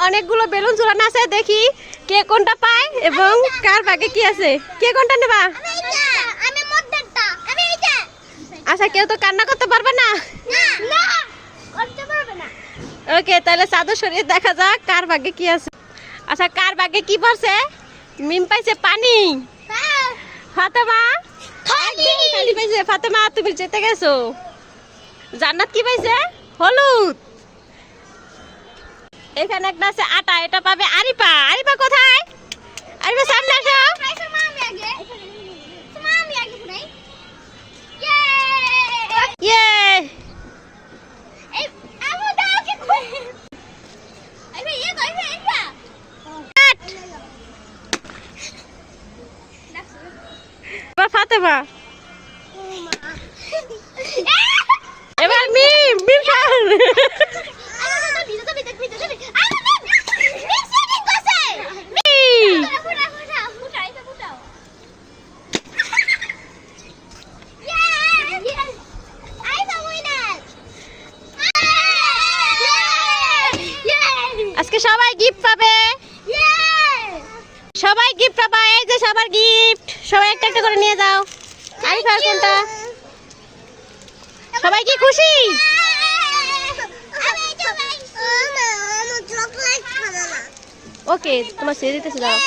অনেকগুলো বেলুন ঝুলানো আছে, দেখি কে কোনটা পায় এবং কার ভাগে কি আছে। কে কোনটা নেবা? আচ্ছা, কেউ তো কান্না করতে পারবে না। ওকে, তাহলে চাদর সরিয়ে দেখা যাক কার ভাগে কি আছে। আচ্ছা, কার ভাগে কি পড়ছে? মিম পাইছে পানি, ফাতেমা খালি পাইছে। ফাতেমা, তুমি জিতে গেছো। জান্নাত কি পাইছে? হলুদ। এখানে একটা আছে আটা, এটা পাবে আরিফা। আরিফা কোথায়? আরিফা সামনে আসো। ইয়ে, ফাতেমা। এবার মিম মিম খান। আজকে সবাই গিফট পাবে, সবাই গিফট পাবে। এই যে সবার গিফট, সবাই একটা একটা করে নিয়ে যাও। আরিফা কোনটা? সবাই কি খুশি? ওকে, তোমার ছেড়ে দিতেছি, দাও।